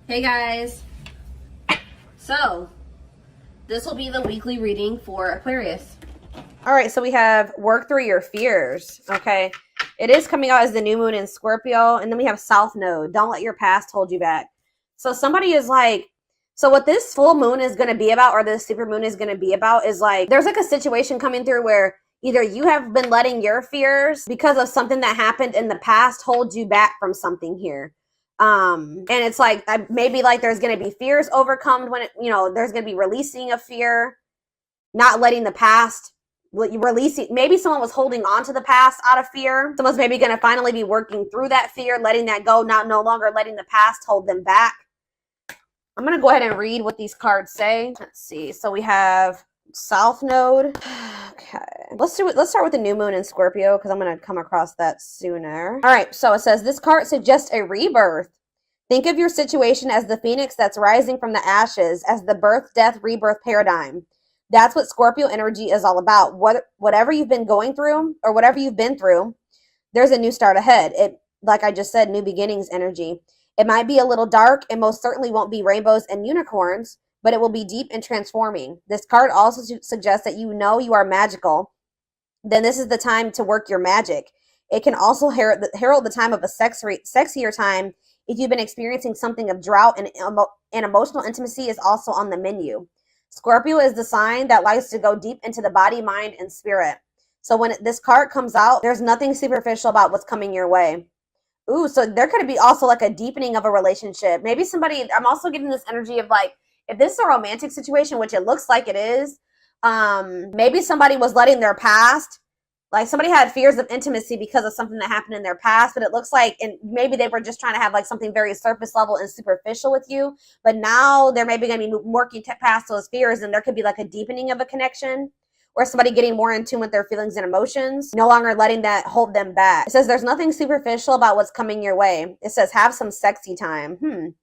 Hey guys, so this will be the weekly reading for Aquarius. All right, so we have work through your fears. Okay, it is coming out as the new moon in Scorpio, and then we have South Node. Don't let your past hold you back. So somebody is like, so what this full moon is going to be about, or this super moon is going to be about, is like there's like a situation coming through where either you have been letting your fears because of something that happened in the past hold you back from something here. And it's like maybe like there's going to be fears overcome when there's going to be releasing of fear, not letting the past releasing. Maybe someone was holding on to the past out of fear. Someone's maybe going to finally be working through that fear, letting that go, no longer letting the past hold them back. I'm going to go ahead and read what these cards say. Let's see. So we have South Node. Okay. Let's start with the new moon in Scorpio because I'm going to come across that sooner. All right. So it says this card suggests a rebirth. Think of your situation as the phoenix that's rising from the ashes, as the birth, death, rebirth paradigm. That's what Scorpio energy is all about. Whatever you've been going through or whatever you've been through, there's a new start ahead. It, like I just said, new beginnings energy. It might be a little dark and most certainly won't be rainbows and unicorns, but it will be deep and transforming. This card also suggests that you are magical. Then this is the time to work your magic. It can also herald the time of a sexier time if you've been experiencing something of drought, and emotional intimacy is also on the menu. Scorpio is the sign that likes to go deep into the body, mind, and spirit. So when this card comes out, there's nothing superficial about what's coming your way. Ooh, so there could be also like a deepening of a relationship. Maybe somebody, I'm also getting this energy of like, if this is a romantic situation, which it looks like it is, maybe somebody was letting their past, like somebody had fears of intimacy because of something that happened in their past, but it looks like, and maybe they were just trying to have like something very surface level and superficial with you, but now they're maybe going to be working past those fears, and there could be like a deepening of a connection, or somebody getting more in tune with their feelings and emotions, no longer letting that hold them back. It says there's nothing superficial about what's coming your way. It says have some sexy time.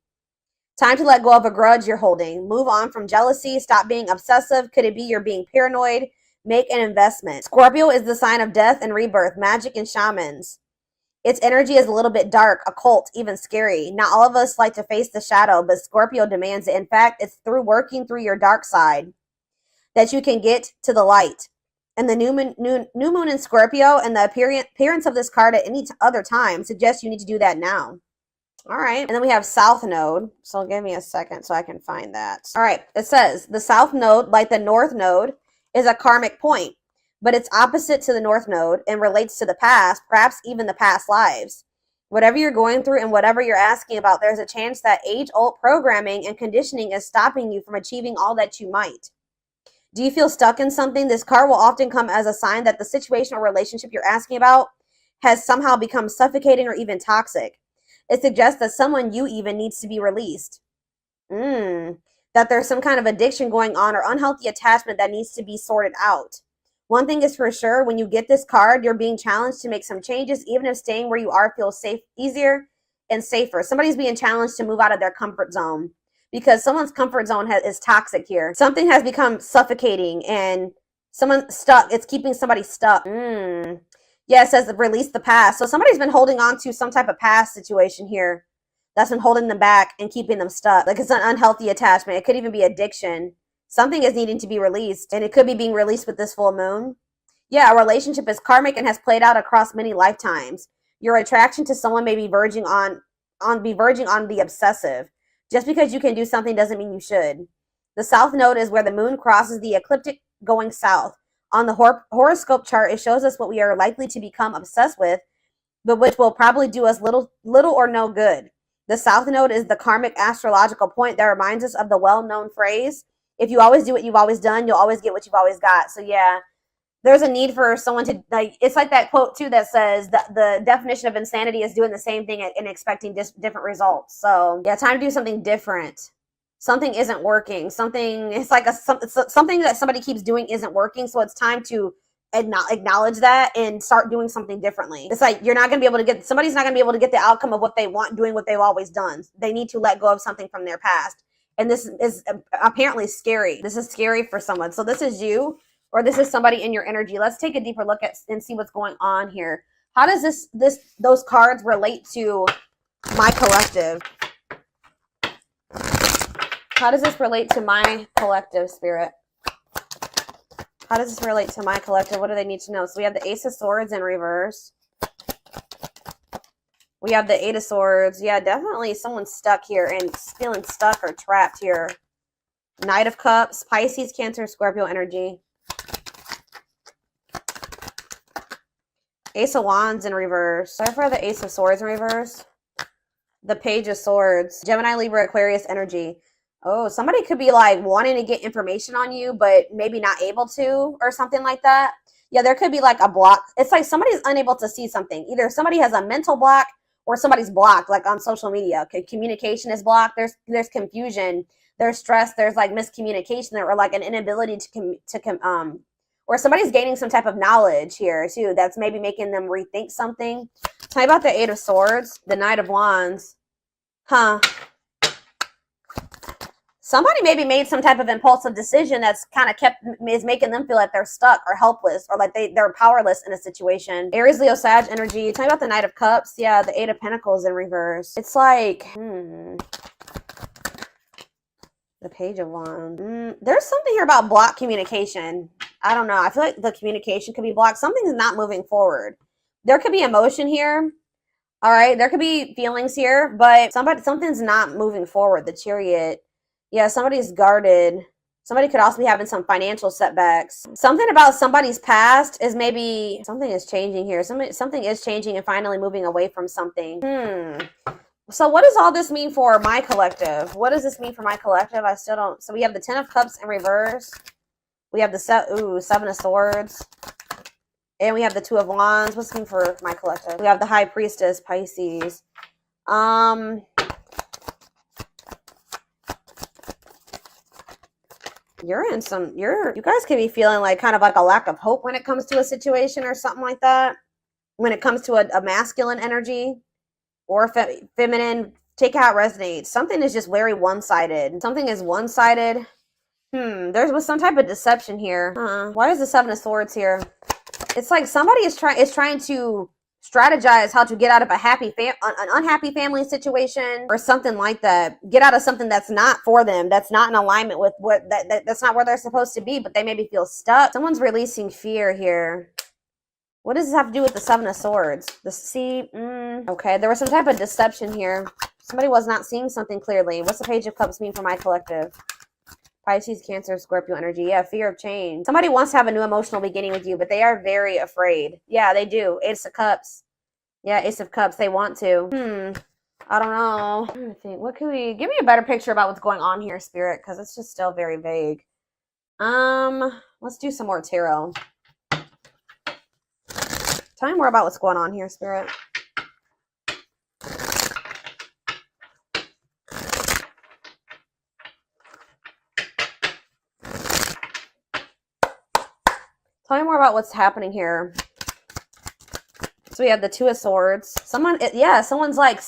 Time to let go of a grudge you're holding. Move on from jealousy. Stop being obsessive. Could it be you're being paranoid? Make an investment. Scorpio is the sign of death and rebirth, magic and shamans. Its energy is a little bit dark, occult, even scary. Not all of us like to face the shadow, but Scorpio demands it. In fact, it's through working through your dark side that you can get to the light. And the new moon in Scorpio and the appearance of this card at any other time suggests you need to do that now. All right. And then we have South Node. So give me a second so I can find that. All right. It says the South Node, like the North Node, is a karmic point, but it's opposite to the North Node and relates to the past, perhaps even the past lives. Whatever you're going through and whatever you're asking about, there's a chance that age-old programming and conditioning is stopping you from achieving all that you might. Do you feel stuck in something? This card will often come as a sign that the situation or relationship you're asking about has somehow become suffocating or even toxic. It suggests that someone you even needs to be released. That there's some kind of addiction going on or unhealthy attachment that needs to be sorted out. One thing is for sure, when you get this card, you're being challenged to make some changes, even if staying where you are feels safe, easier and safer. Somebody's being challenged to move out of their comfort zone because someone's comfort zone is toxic here. Something has become suffocating and someone's stuck. It's keeping somebody stuck. Yeah, it says release the past. So somebody's been holding on to some type of past situation here that's been holding them back and keeping them stuck. Like it's an unhealthy attachment. It could even be addiction. Something is needing to be released, and it could be being released with this full moon. Yeah, a relationship is karmic and has played out across many lifetimes. Your attraction to someone may be verging on the obsessive. Just because you can do something doesn't mean you should. The South Node is where the moon crosses the ecliptic going south. On the horoscope chart, it shows us what we are likely to become obsessed with, but which will probably do us little or no good. The South Node is the karmic astrological point that reminds us of the well-known phrase, if you always do what you've always done, you'll always get what you've always got. So yeah, there's a need for someone to, like, it's like that quote too that says that the definition of insanity is doing the same thing and expecting different results. So yeah, time to do something different. Something isn't working. Something that somebody keeps doing isn't working. So it's time to acknowledge that and start doing something differently. It's like somebody's not going to be able to get the outcome of what they want doing what they've always done. They need to let go of something from their past. And this is apparently scary. This is scary for someone. So this is you, or this is somebody in your energy. Let's take a deeper look at and see what's going on here. How does those cards relate to my collective? How does this relate to my collective, Spirit? How does this relate to my collective? What do they need to know? So we have the Ace of Swords in reverse. We have the Eight of Swords. Yeah, definitely someone's stuck here and feeling stuck or trapped here. Knight of Cups, Pisces, Cancer, Scorpio energy. Ace of Wands in reverse. Sorry for the Ace of Swords in reverse. The Page of Swords. Gemini, Libra, Aquarius energy. Oh, somebody could be like wanting to get information on you, but maybe not able to or something like that. Yeah, there could be like a block. It's like somebody's unable to see something. Either somebody has a mental block or somebody's blocked, like on social media. Okay, communication is blocked. There's confusion. There's stress. There's like miscommunication or like an inability or somebody's gaining some type of knowledge here too. That's maybe making them rethink something. Tell me about the Eight of Swords, the Knight of Wands. Huh. Somebody maybe made some type of impulsive decision that's kind of is making them feel like they're stuck or helpless or like they're powerless in a situation. Aries, Leo, Sag energy. Tell me about the Knight of Cups. Yeah, the Eight of Pentacles in reverse. It's like, the Page of Wands. There's something here about blocked communication. I don't know. I feel like the communication could be blocked. Something's not moving forward. There could be emotion here. All right. There could be feelings here, but something's not moving forward. The Chariot. Yeah, somebody's guarded. Somebody could also be having some financial setbacks. Something about somebody's past is maybe something is changing here. Something is changing and finally moving away from something. So what does all this mean for my collective? What does this mean for my collective? I still don't. So we have the Ten of Cups in reverse. We have the Seven of Swords. And we have the Two of Wands. What's it mean for my collective? We have the High Priestess, Pisces. You guys could be feeling like kind of like a lack of hope when it comes to a situation or something like that. When it comes to a masculine energy or feminine, take it how it resonates. Something is just very one-sided. Something is one-sided. There was some type of deception here. Why is the Seven of Swords here? It's like somebody is trying to strategize how to get out of an unhappy family situation or something like that. Get out of something that's not for them, that's not in alignment with that's not where they're supposed to be, but they maybe feel stuck. Someone's releasing fear here. What does this have to do with the Seven of Swords? Okay, there was some type of deception here. Somebody was not seeing something clearly. What's the Page of Cups mean for my collective? Pisces, Cancer, Scorpio energy. Yeah, fear of change. Somebody wants to have a new emotional beginning with you, but they are very afraid. Yeah, they do. Ace of Cups. Yeah, Ace of Cups. They want to. I don't know. I'm trying to think. What can we... Give me a better picture about what's going on here, Spirit, because it's just still very vague. Let's do some more tarot. Tell me more about what's going on here, Spirit. Tell me more about what's happening here. So we have the Two of Swords. Someone's like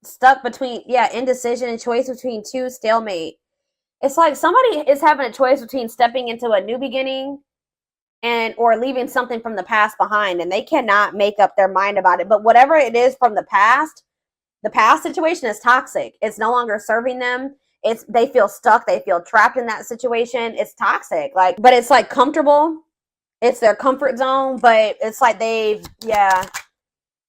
stuck between, indecision and choice between two, stalemate. It's like somebody is having a choice between stepping into a new beginning or leaving something from the past behind, and they cannot make up their mind about it. But whatever it is from the past situation is toxic. It's no longer serving them. They feel stuck. They feel trapped in that situation. It's toxic. But it's like comfortable. It's their comfort zone, but it's like we have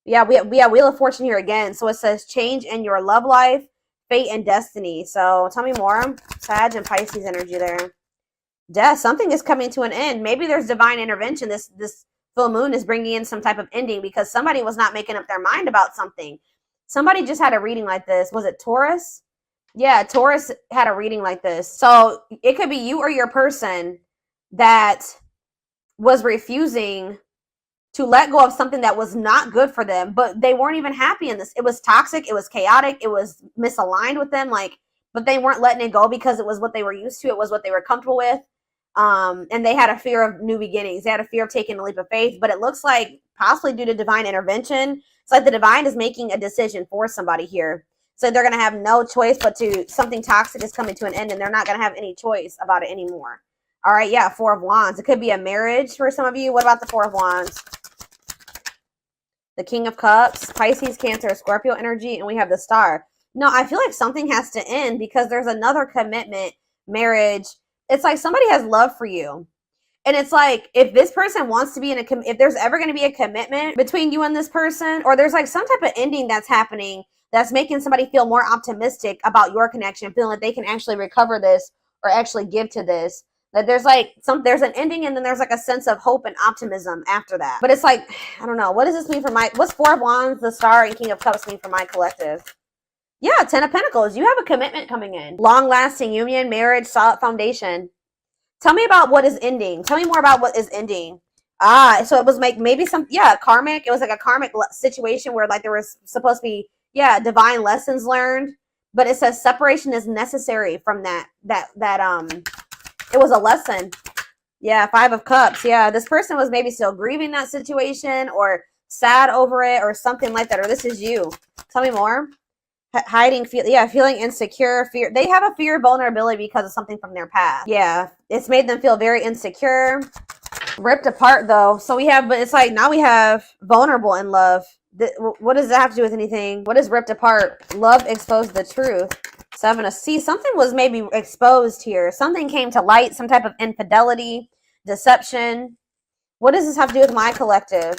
Wheel of Fortune here again. So it says change in your love life, fate, and destiny. So tell me more. Sag and Pisces energy there. Death. Something is coming to an end. Maybe there's divine intervention. This full moon is bringing in some type of ending because somebody was not making up their mind about something. Somebody just had a reading like this. Was it Taurus? Yeah, Taurus had a reading like this. So it could be you or your person that was refusing to let go of something that was not good for them, but they weren't even happy in this. It was toxic. It was chaotic. It was misaligned with them. But they weren't letting it go because it was what they were used to. It was what they were comfortable with. And they had a fear of new beginnings. They had a fear of taking a leap of faith, but it looks like possibly due to divine intervention. It's like the divine is making a decision for somebody here. So they're going to have no choice but something toxic is coming to an end, and they're not going to have any choice about it anymore. All right, yeah, Four of Wands. It could be a marriage for some of you. What about the Four of Wands? The King of Cups, Pisces, Cancer, Scorpio energy, and we have the Star. No, I feel like something has to end because there's another commitment, marriage. It's like somebody has love for you. And it's like, if this person wants to be in a, if there's ever going to be a commitment between you and this person, or there's like some type of ending that's happening that's making somebody feel more optimistic about your connection, feeling like they can actually recover this or actually give to this, that there's like there's an ending and then there's like a sense of hope and optimism after that. But it's like, I don't know. What does this mean for what's Four of Wands, the Star, and King of Cups mean for my collective? Yeah, Ten of Pentacles. You have a commitment coming in. Long-lasting union, marriage, solid foundation. Tell me about what is ending. Tell me more about what is ending. So it was like maybe karmic. It was like a karmic situation where like there was supposed to be, divine lessons learned. But it says separation is necessary from that it was a lesson. Yeah, Five of Cups. Yeah, this person was maybe still grieving that situation or sad over it or something like that. Or this is you. Tell me more. Hiding, feeling insecure, fear. They have a fear of vulnerability because of something from their past. Yeah, it's made them feel very insecure. Ripped apart though. So but it's like now we have vulnerable in love. What does that have to do with anything? What is ripped apart? Love exposed the truth. Seven of Sea. Something was maybe exposed here. Something came to light. Some type of infidelity, deception. What does this have to do with my collective?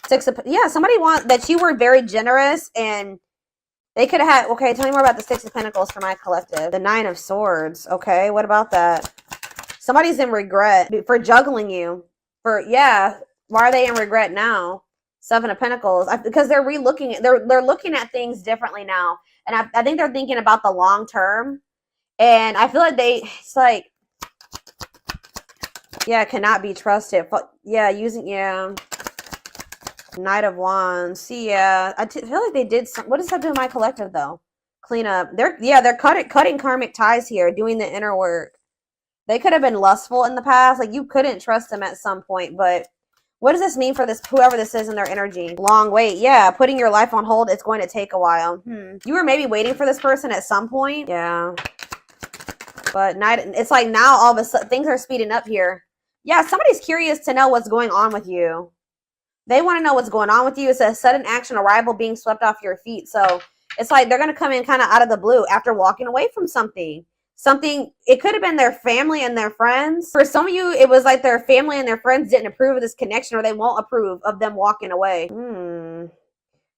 Somebody that you were very generous and they could have had, okay, tell me more about the Six of Pentacles for my collective. The Nine of Swords. Okay, what about that? Somebody's in regret for juggling you. Why are they in regret now? Seven of Pentacles. Because they're they're looking at things differently now. And I think they're thinking about the long term. And I feel like cannot be trusted. Knight of Wands. I feel like they did some. What does that do in my collective though? Clean up. They're cutting karmic ties here, doing the inner work. They could have been lustful in the past. Like you couldn't trust them at some point. But what does this mean for whoever this is in their energy? Long wait. Yeah, putting your life on hold. It's going to take a while. You were maybe waiting for this person at some point. Yeah. But it's like now all of a sudden things are speeding up here. Yeah, somebody's curious to know what's going on with you. They want to know what's going on with you. It's a sudden action arrival being swept off your feet. So it's like they're going to come in kind of out of the blue after walking away from something. It could have been their family and their friends. For some of you, it was like their family and their friends didn't approve of this connection or they won't approve of them walking away.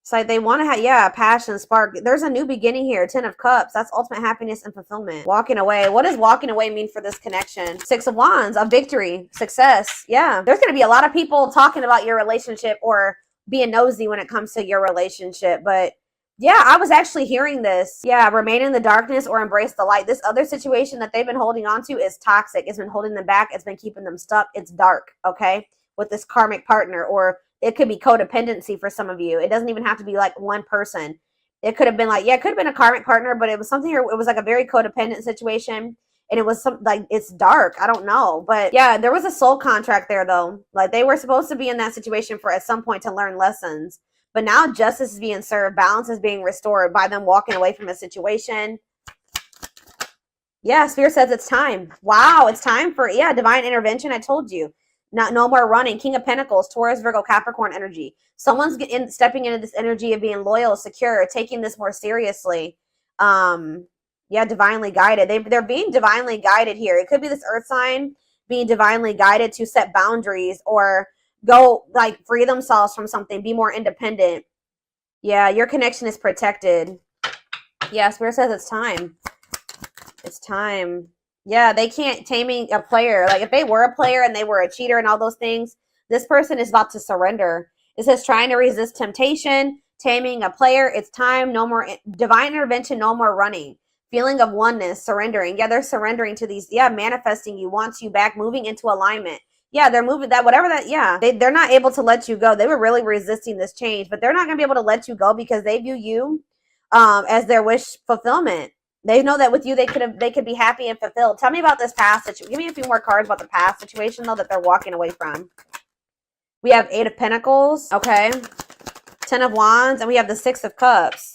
It's like they want to have, passion, spark. There's a new beginning here. Ten of Cups. That's ultimate happiness and fulfillment. Walking away. What does walking away mean for this connection? Six of Wands. A victory. Success. Yeah. There's going to be a lot of people talking about your relationship or being nosy when it comes to your relationship. But yeah, I was actually hearing this. Yeah, remain in the darkness or embrace the light. This other situation that they've been holding on to is toxic. It's been holding them back. It's been keeping them stuck. It's dark, okay? With this karmic partner, or it could be codependency for some of you. It doesn't even have to be like one person. It could have been like, it could have been a karmic partner, but it was something here. It was like a very codependent situation. And it was it's dark. I don't know. But yeah, there was a soul contract there though. Like they were supposed to be in that situation for at some point to learn lessons. But now justice is being served. Balance is being restored by them walking away from a situation. Yeah, Spirit says it's time. Wow, it's time for, divine intervention. I told you. No more running. King of Pentacles, Taurus, Virgo, Capricorn energy. Someone's stepping into this energy of being loyal, secure, taking this more seriously. Divinely guided. They're being divinely guided here. It could be this earth sign being divinely guided to set boundaries or go free themselves from something, be more independent. Yeah, your connection is protected. Yeah, Spirit says it's time. It's time. Yeah, they can't taming a player. Like if they were a player and they were a cheater and all those things, this person is about to surrender. It says trying to resist temptation, taming a player. It's time. No more divine intervention. No more running. Feeling of oneness, surrendering. Yeah, they're surrendering to these. Yeah, manifesting you, wants you back, moving into alignment. Yeah, they're moving that, whatever that, they're not able to let you go. They were really resisting this change, but they're not going to be able to let you go because they view you as their wish fulfillment. They know that with you, they could be happy and fulfilled. Tell me about this past situation. Give me a few more cards about the past situation, though, that they're walking away from. We have Eight of Pentacles, okay, Ten of Wands, and we have the Six of Cups.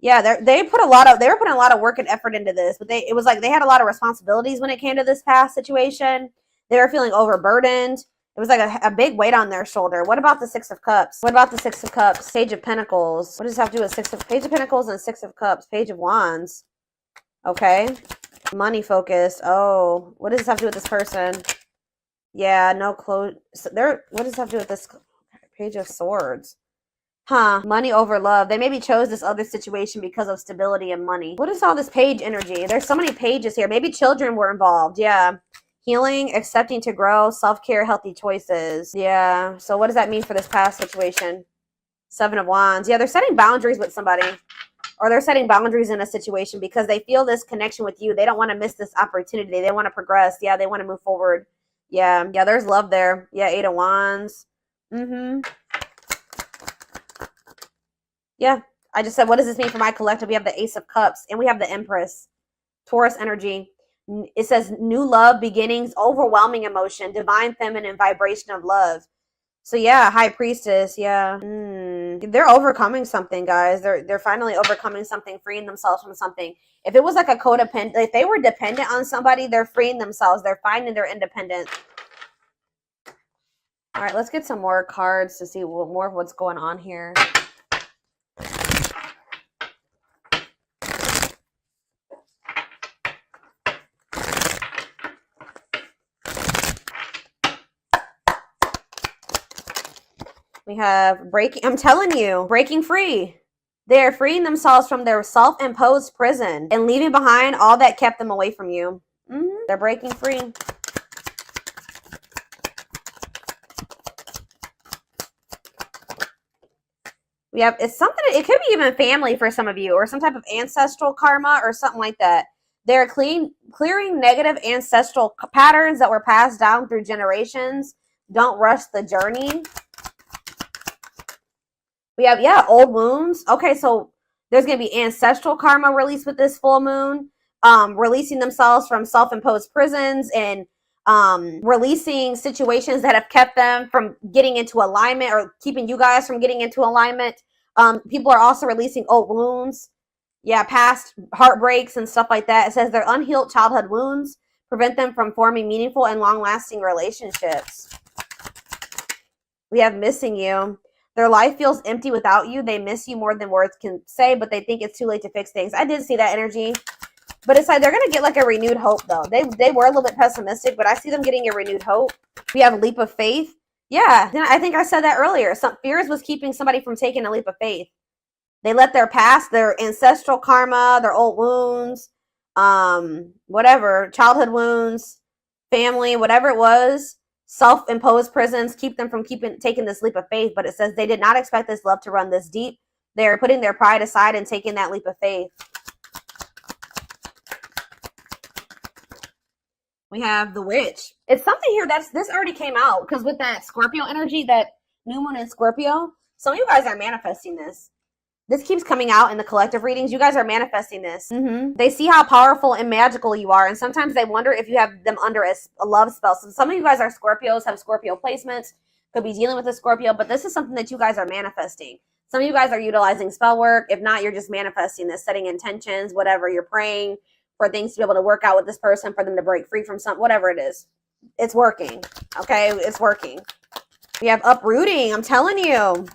Yeah, they were putting a lot of work and effort into this, but it was like they had a lot of responsibilities when it came to this past situation. They were feeling overburdened. It was like a big weight on their shoulder. What about the Six of Cups? What about the Six of Cups? Page of Pentacles. What does this have to do with Page of Pentacles and Six of Cups? Page of Wands. Okay. Money focused. Oh, what does this have to do with this person? Yeah, no clothes. So what does this have to do with this Page of Swords? Huh. Money over love. They maybe chose this other situation because of stability and money. What is all this page energy? There's so many pages here. Maybe children were involved. Yeah. Healing, accepting to grow, self-care, healthy choices. Yeah. So what does that mean for this past situation? Seven of Wands. Yeah, they're setting boundaries with somebody. Or they're setting boundaries in a situation because they feel this connection with you. They don't want to miss this opportunity. They want to progress. Yeah, they want to move forward. Yeah. Yeah, there's love there. Yeah, Eight of Wands. Yeah. I just said, what does this mean for my collective? We have the Ace of Cups and we have the Empress. Taurus energy. It says new love, beginnings, overwhelming emotion, divine feminine vibration of love. So yeah, High Priestess, yeah. They're overcoming something, guys. They're finally overcoming something, freeing themselves from something. If it was like a codependent, if they were dependent on somebody, they're freeing themselves. They're finding their independence. All right, let's get some more cards to see more of what's going on here. We have breaking, I'm telling you, breaking free. They are freeing themselves from their self-imposed prison and leaving behind all that kept them away from you. They're breaking free. We have, it's something, it could be even family for some of you or some type of ancestral karma or something like that. They're clearing negative ancestral patterns that were passed down through generations. Don't rush the journey. We have, yeah, old wounds. Okay, so there's going to be ancestral karma released with this full moon, releasing themselves from self-imposed prisons and releasing situations that have kept them from getting into alignment or keeping you guys from getting into alignment. People are also releasing old wounds. Yeah, past heartbreaks and stuff like that. It says their unhealed childhood wounds prevent them from forming meaningful and long-lasting relationships. We have missing you. Their life feels empty without you. They miss you more than words can say, but they think it's too late to fix things. I did see that energy. But it's like they're going to get like a renewed hope, though. They were a little bit pessimistic, but I see them getting a renewed hope. We have a leap of faith. Yeah, I think I said that earlier. Some fears was keeping somebody from taking a leap of faith. They let their past, their ancestral karma, their old wounds, whatever, childhood wounds, family, whatever it was, self-imposed prisons, keep them from taking this leap of faith. But it says they did not expect this love to run this deep. They're putting their pride aside and taking that leap of faith. We have the Witch. It's something here this already came out because with that Scorpio energy, that new moon in Scorpio, some of you guys are manifesting this. This keeps coming out in the collective readings. You guys are manifesting this. They see how powerful and magical you are. And sometimes they wonder if you have them under a love spell. So some of you guys are Scorpios, have Scorpio placements, could be dealing with a Scorpio. But this is something that you guys are manifesting. Some of you guys are utilizing spell work. If not, you're just manifesting this, setting intentions, whatever. You're praying for things to be able to work out with this person, for them to break free from something, whatever it is. It's working. Okay? It's working. We have uprooting. I'm telling you.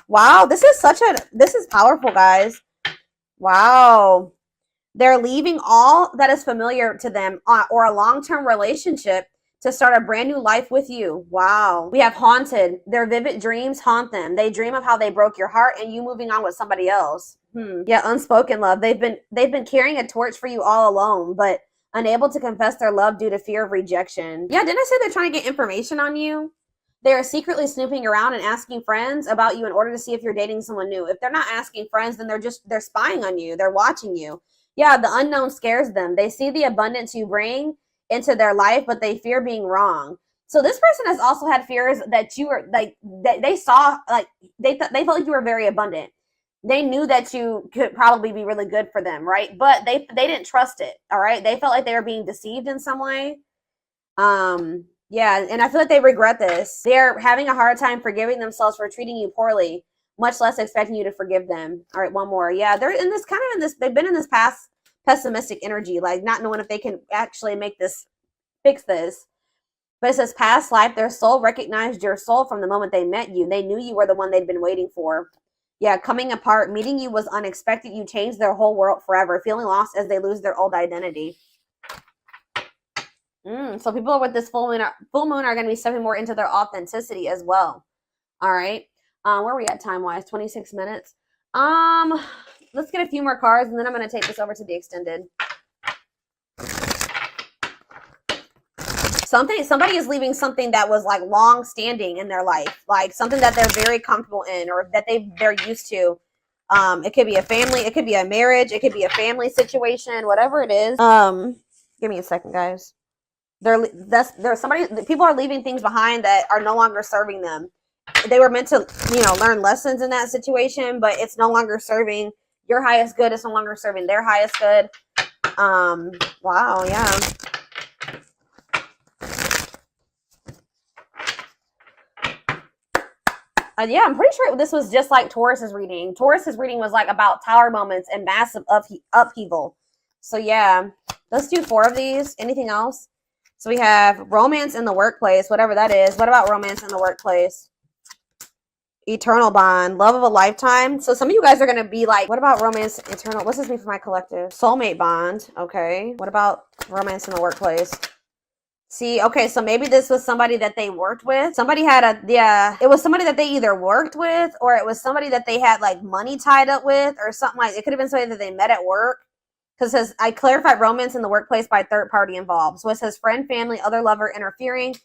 Wow, this is powerful, guys. Wow. They're leaving all that is familiar to them or a long-term relationship to start a brand new life with you. Wow. We have haunted. Their vivid dreams haunt them. They dream of how they broke your heart and you moving on with somebody else. Yeah, unspoken love. They've been carrying a torch for you all alone, but unable to confess their love due to fear of rejection. Yeah, didn't I say they're trying to get information on you? They are secretly snooping around and asking friends about you in order to see if you're dating someone new. If they're not asking friends, then they're spying on you. They're watching you. Yeah, the unknown scares them. They see the abundance you bring into their life, but they fear being wrong. So this person has also had fears that you were like, that they saw, like they felt like you were very abundant. They knew that you could probably be really good for them, right? But they didn't trust it. All right. They felt like they were being deceived in some way. Yeah, and I feel like they regret this. They're having a hard time forgiving themselves for treating you poorly, much less expecting you to forgive them. All right, one more. Yeah, they're in this they've been in this past pessimistic energy, like not knowing if they can actually fix this. But it says past life, their soul recognized your soul from the moment they met you. They knew you were the one they'd been waiting for. Yeah, coming apart, meeting you was unexpected. You changed their whole world forever, feeling lost as they lose their old identity. So people with this full moon are going to be stepping more into their authenticity as well. All right. Where are we at time-wise? 26 minutes. Let's get a few more cards, and then I'm going to take this over to the extended. Somebody is leaving something that was like long standing in their life, like something that they're very comfortable in or that they're used to. It could be a family, it could be a marriage, it could be a family situation, whatever it is. Give me a second, guys. People are leaving things behind that are no longer serving them. They were meant to, learn lessons in that situation, but it's no longer serving your highest good. It's no longer serving their highest good. Wow, yeah. Yeah, I'm pretty sure this was just like Taurus's reading. Taurus's reading was like about tower moments and massive upheaval. So yeah, let's do 4 of these. Anything else? So we have romance in the workplace, whatever that is. What about romance in the workplace? Eternal bond, love of a lifetime. So some of you guys are going to be like, what about romance, eternal? What's this mean for my collective? Soulmate bond. Okay. What about romance in the workplace? See, okay, so maybe this was somebody that they worked with. Somebody had it was somebody that they either worked with or it was somebody that they had like money tied up with or something like, it could have been somebody that they met at work. Because it says, I clarified romance in the workplace by third party involved. So it says friend, family, other lover interfering.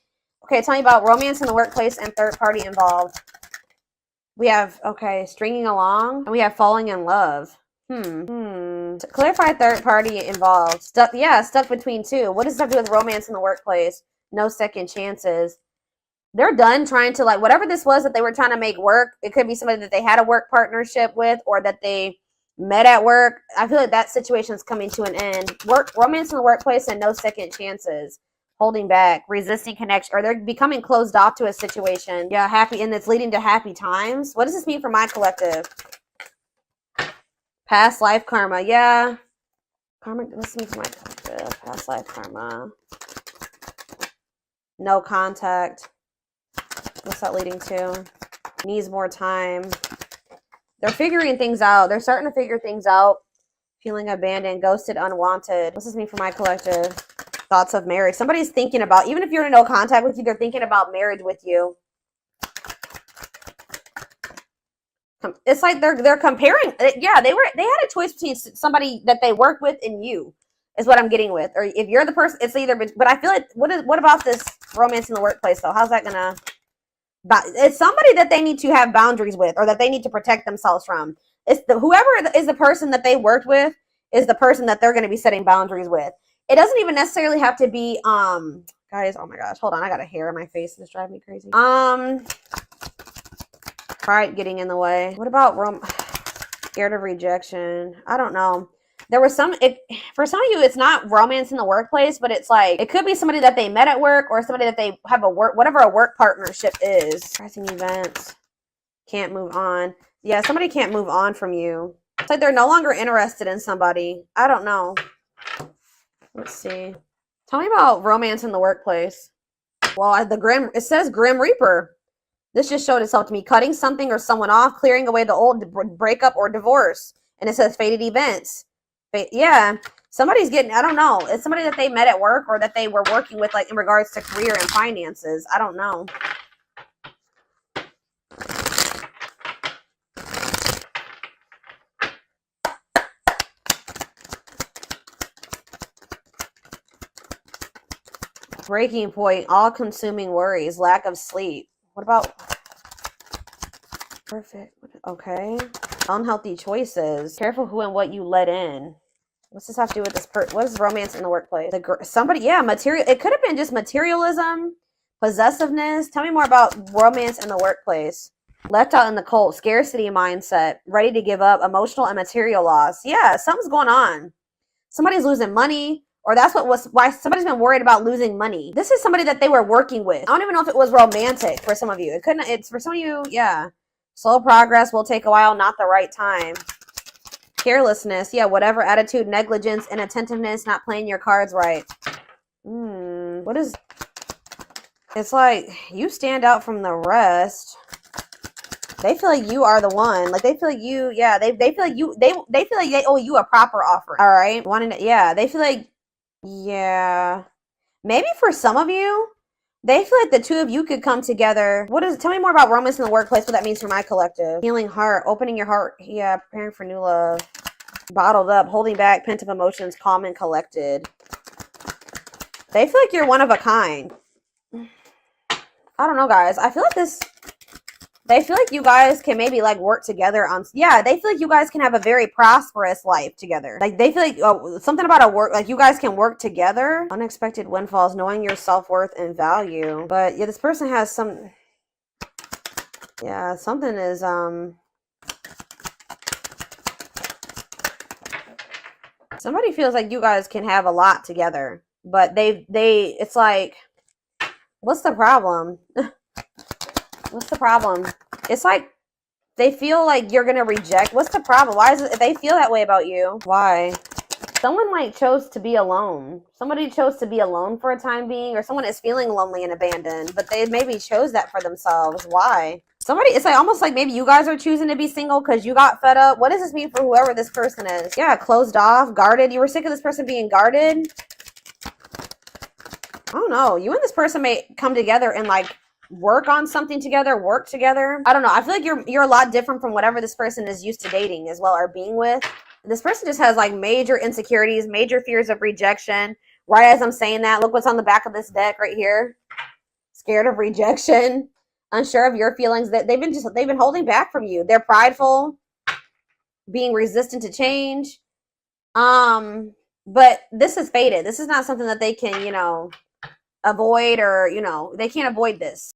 Okay, tell me about romance in the workplace and third party involved. We have, okay, stringing along, and we have falling in love. To clarify third party involved. Stuck between two. What does that have to do with romance in the workplace? No second chances. They're done trying to, like, whatever this was that they were trying to make work. It could be somebody that they had a work partnership with or that they met at work. I feel like that situation is coming to an end. Romance in the workplace and no second chances. Holding back, resisting connection, or they're becoming closed off to a situation. Yeah, happy, and it's leading to happy times. What does this mean for my collective? Past life karma, yeah. Karma, this means for my collective. Past life karma. No contact. What's that leading to? Needs more time. They're figuring things out. They're starting to figure things out. Feeling abandoned, ghosted, unwanted. What's this mean for my collective? Thoughts of marriage. Somebody's thinking about, even if you're in no contact with you, they're thinking about marriage with you. It's like they're comparing. Yeah, they had a choice between somebody that they work with and you, is what I'm getting with. Or if you're the person, it's either. But I feel like what about this romance in the workplace though? How's that gonna? It's somebody that they need to have boundaries with, or that they need to protect themselves from. It's whoever is the person that they worked with is the person that they're going to be setting boundaries with. It doesn't even necessarily have to be, guys, oh my gosh, hold on. I got a hair in my face. It's driving me crazy. Pride getting in the way. What about scared of rejection? I don't know. There was for some of you, it's not romance in the workplace, but it's like, it could be somebody that they met at work or somebody that they have whatever a work partnership is. Pressing events. Can't move on. Yeah, somebody can't move on from you. It's like they're no longer interested in somebody. I don't know. Let's see. Tell me about romance in the workplace. Well, it says Grim Reaper. This just showed itself to me. Cutting something or someone off, clearing away the old, breakup or divorce. And it says fated events. Yeah, somebody's getting, I don't know. It's somebody that they met at work or that they were working with, like in regards to career and finances. I don't know. Breaking point, all-consuming worries, lack of sleep. What about perfect? Okay. Unhealthy choices. Careful who and what you let in. What's this have to do with this? What is romance in the workplace? Material. It could have been just materialism, possessiveness. Tell me more about romance in the workplace. Left out in the cold, scarcity mindset, ready to give up, emotional and material loss. Yeah, something's going on. Somebody's losing money. Or that's why somebody's been worried about losing money. This is somebody that they were working with. I don't even know if it was romantic for some of you. It's for some of you, yeah. Slow progress will take a while, not the right time. Carelessness, yeah, whatever attitude, negligence, inattentiveness, not playing your cards right. What is It's like you stand out from the rest. They feel like you are the one. Like they feel like you, yeah, they feel like you they feel like they owe you a proper offering. All right. Wanting to, yeah, they feel like, yeah. Maybe for some of you, they feel like the two of you could come together. Tell me more about romance in the workplace, what that means for my collective. Healing heart, opening your heart, yeah, preparing for new love. Bottled up, holding back, pent up emotions, calm and collected. They feel like you're one of a kind. I don't know, guys. I feel like they feel like you guys can maybe like work together on, yeah, they feel like you guys can have a very prosperous life together. Like they feel like something about a work, like you guys can work together. Unexpected windfalls, knowing your self-worth and value. But yeah, this person has some, yeah, something is, somebody feels like you guys can have a lot together, but it's like, what's the problem? What's the problem? It's like they feel like you're gonna reject. What's the problem? Why is it they feel that way about you? Why? Someone like chose to be alone. Somebody chose to be alone for a time being, or someone is feeling lonely and abandoned, but they maybe chose that for themselves. Why? It's like almost like maybe you guys are choosing to be single because you got fed up. What does this mean for whoever this person is? Yeah, closed off, guarded. You were sick of this person being guarded. I don't know. You and this person may come together and like work on something together, work together. I don't know. I feel like you're a lot different from whatever this person is used to dating as well, or being with. This person just has like major insecurities, major fears of rejection. Right as I'm saying that, look what's on the back of this deck right here. Scared of rejection, unsure of your feelings. That they've been holding back from you. They're prideful, being resistant to change. But this is fated. This is not something that they can, avoid, or, they can't avoid this.